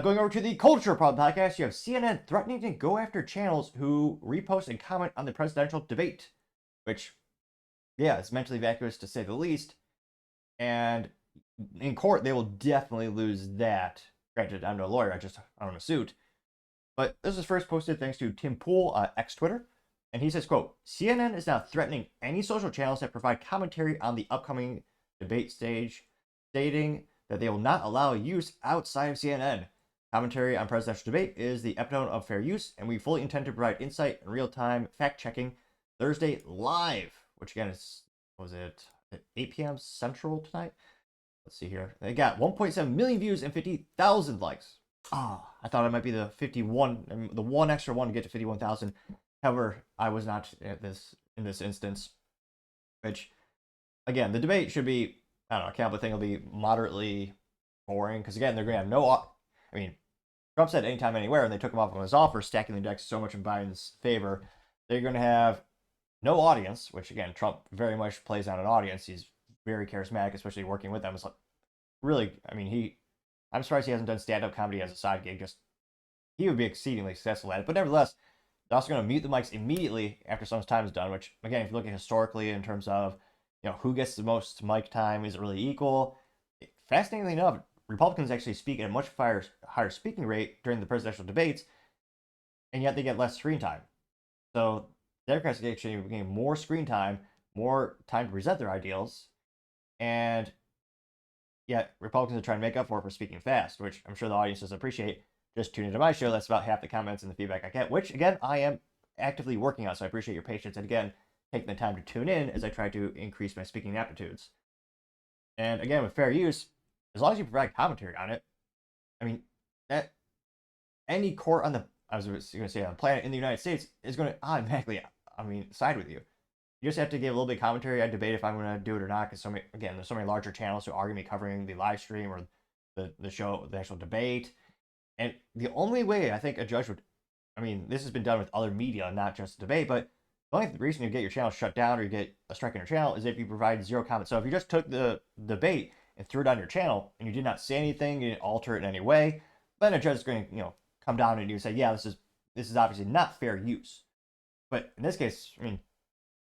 Going over to the Culture Problem podcast, you have CNN threatening to go after channels who repost and comment on the presidential debate, which, yeah, it's mentally vacuous to say the least. And in court, they will definitely lose that. Granted, I'm no lawyer, I own a suit. But this was first posted thanks to Tim Pool on X Twitter. And he says, quote, CNN is now threatening any social channels that provide commentary on the upcoming debate stage, stating that they will not allow use outside of CNN. Commentary on presidential debate is the epitome of fair use, and we fully intend to provide insight and real-time fact-checking Thursday live, which again is, was it at 8 p.m. Central tonight? Let's see here. They got 1.7 million views and 50,000 likes. I thought it might be the 51, the one extra one to get to 51,000. However, I was not in this instance. Which, again, the debate should be, I don't know, I can't think it'll be moderately boring because again, they're going to have no. I mean, Trump said anytime, anywhere, and they took him off on his offer, stacking the decks so much in Biden's favor. They're going to have no audience, which again, Trump very much plays on an audience. He's very charismatic, especially working with them. It's like, really, I mean, I'm surprised he hasn't done stand-up comedy as a side gig. Just he would be exceedingly successful at it. But nevertheless, they're also going to mute the mics immediately after some time is done. Which again, if you look at historically in terms of who gets the most mic time, is it really equal? Fascinatingly enough, Republicans actually speak at a much higher speaking rate during the presidential debates, and yet they get less screen time. So Democrats are actually getting more screen time, more time to present their ideals, and yet Republicans are trying to make up for speaking fast, which I'm sure the audiences appreciate. Just tune into my show. That's about half the comments and the feedback I get, which, again, I am actively working on, so I appreciate your patience. And, again, taking the time to tune in as I try to increase my speaking aptitudes. And, again, with fair use, as long as you provide commentary on it, I mean, that any court on the, I was going to say on the planet in the United States is going to automatically, side with you. You just have to give a little bit of commentary. I debate if I'm going to do it or not, because there's so many larger channels who are going to be covering the live stream or the show, the actual debate. And the only way I think a judge would, this has been done with other media, not just debate, but the only reason you get your channel shut down or you get a strike on your channel is if you provide zero comment. So if you just took the debate and threw it on your channel and you did not say anything, you didn't alter it in any way, then a judge is going to, come down and you say, yeah, this is obviously not fair use. But in this case,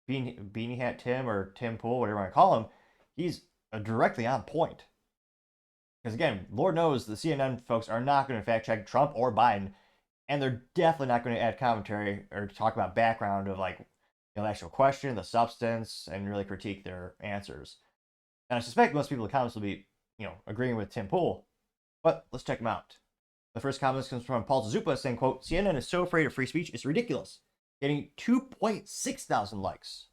Beanie Hat Tim or Tim Pool, whatever you want to call him, he's directly on point. Because again, Lord knows the CNN folks are not going to fact check Trump or Biden, and they're definitely not going to add commentary or talk about background of the actual question, the substance, and really critique their answers. And I suspect most people in the comments will be, agreeing with Tim Pool. But let's check them out. The first comment comes from Paul Zupa saying, quote, CNN is so afraid of free speech, it's ridiculous. Getting 2.6 thousand likes.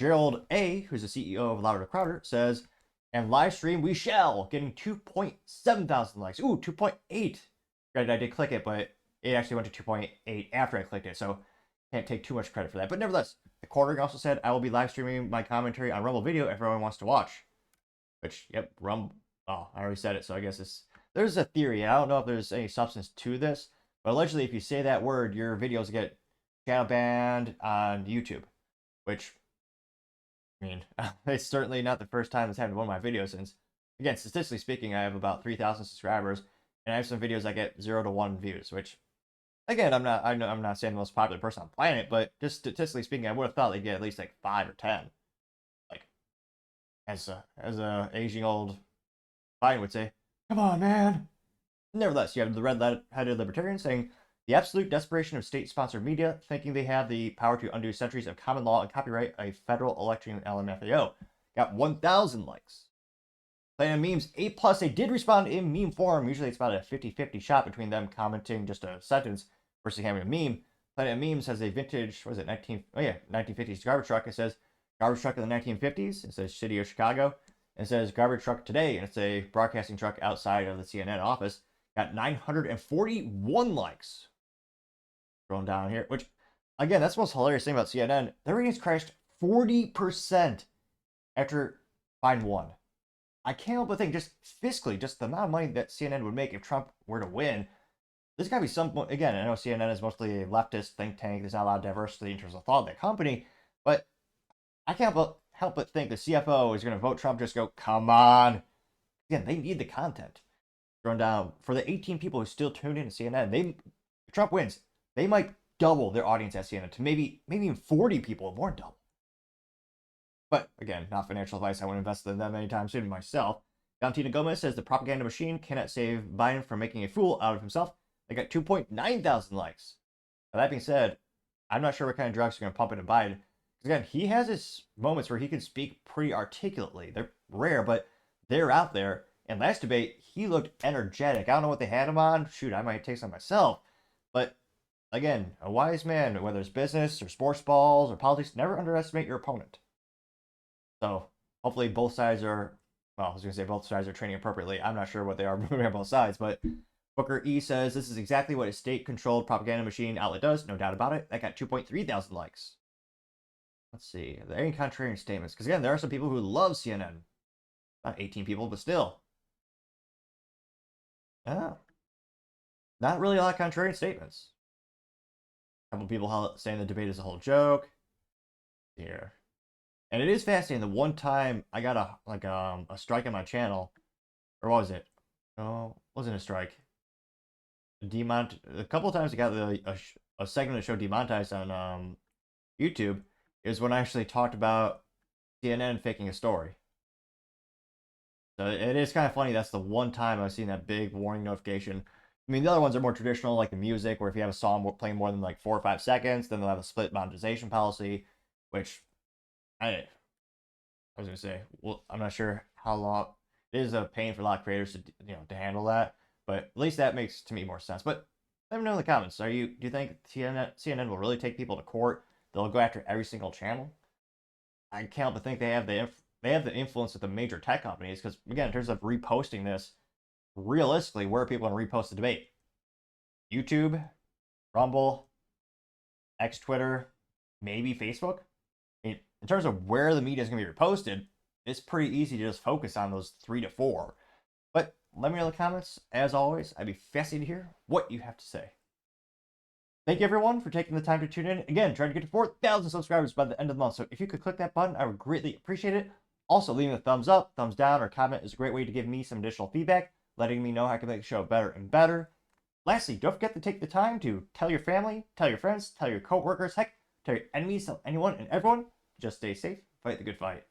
Gerald A., who's the CEO of Louder Crowder, says, and live stream we shall, getting 2.7 thousand likes. Ooh, 2.8. Granted, I did click it, but it actually went to 2.8 after I clicked it, so can't take too much credit for that. But nevertheless, the Quartering also said, I will be live streaming my commentary on Rumble Video if everyone wants to watch. Which, yep, Rumble. Oh, I already said it, so I guess there's a theory. I don't know if there's any substance to this, but allegedly, if you say that word, your videos get shadow banned on YouTube, which, it's certainly not the first time it's happened to one of my videos since, again, statistically speaking, I have about 3,000 subscribers, and I have some videos that get 0 to 1 views, which, again, I'm not saying the most popular person on the planet, but just statistically speaking, I would have thought they'd get at least 5 or 10. As a aging old Biden would say, come on, man. Nevertheless, you have the red-headed libertarian saying, the absolute desperation of state-sponsored media, thinking they have the power to undo centuries of common law and copyright a federal election LMFAO. Got 1,000 likes. Planet Memes, A+, they did respond in meme form. Usually it's about a 50-50 shot between them commenting just a sentence versus having a meme. Planet Memes has a vintage, 1950s garbage truck. It says, garbage truck in the 1950s. It says City of Chicago. It says garbage truck today, and it's a broadcasting truck outside of the CNN office. Got 941 likes. Scrolling down here, which, again, that's the most hilarious thing about CNN. Their ratings crashed 40% after Biden won. I can't help but think, just fiscally, just the amount of money that CNN would make if Trump were to win. There's got to be some, again, I know CNN is mostly a leftist think tank. There's not a lot of diversity in terms of thought of that company, but I can't help but think the CFO is going to vote Trump, just go, come on. Again, they need the content. thrown down. For the 18 people who still tuned in to CNN, if Trump wins, they might double their audience at CNN to maybe even 40 people, more than double. But again, not financial advice. I wouldn't invest in them anytime soon myself. Valentina Gomez says the propaganda machine cannot save Biden from making a fool out of himself. They got 2.9 thousand likes. Now, that being said, I'm not sure what kind of drugs are going to pump into Biden. Again, he has his moments where he can speak pretty articulately. They're rare, but they're out there. And last debate, he looked energetic. I don't know what they had him on. Shoot, I might take some myself. But again, a wise man, whether it's business or sports balls or politics, never underestimate your opponent. So hopefully both sides are, well, I was going to say both sides are training appropriately. I'm not sure what they are moving on both sides, but Booker E says this is exactly what a state-controlled propaganda machine outlet does. No doubt about it. That got 2.3 thousand likes. Let's see. Are there any contrarian statements? Because again, there are some people who love CNN. Not 18 people, but still. Not really a lot of contrarian statements. A couple people saying the debate is a whole joke. Here. And it is fascinating. The one time I got a strike on my channel, or what was it? No, it wasn't a strike. A couple of times I got a segment of show demonetized on YouTube is when I actually talked about CNN faking a story. So it is kind of funny. That's the one time I've seen that big warning notification. I mean, the other ones are more traditional, like the music, where if you have a song playing more than like 4 or 5 seconds, then they'll have a split monetization policy, which I was gonna say, well, I'm not sure how long. It is a pain for a lot of creators to handle that, but at least that makes to me more sense. But let me know in the comments. Do you think CNN will really take people to court? They'll go after every single channel? I can't help but think they have the influence of the major tech companies. Because again, in terms of reposting this, realistically, where are people going to repost the debate? YouTube, Rumble, X, Twitter, maybe Facebook. In terms of where the media is going to be reposted, it's pretty easy to just focus on those 3 to 4. But let me know in the comments. As always, I'd be fascinated to hear what you have to say. Thank you, everyone, for taking the time to tune in. Again, trying to get to 4,000 subscribers by the end of the month. So if you could click that button, I would greatly appreciate it. Also, leaving a thumbs up, thumbs down, or comment is a great way to give me some additional feedback, letting me know how I can make the show better and better. Lastly, don't forget to take the time to tell your family, tell your friends, tell your coworkers, heck, tell your enemies, tell anyone and everyone. Just stay safe, fight the good fight.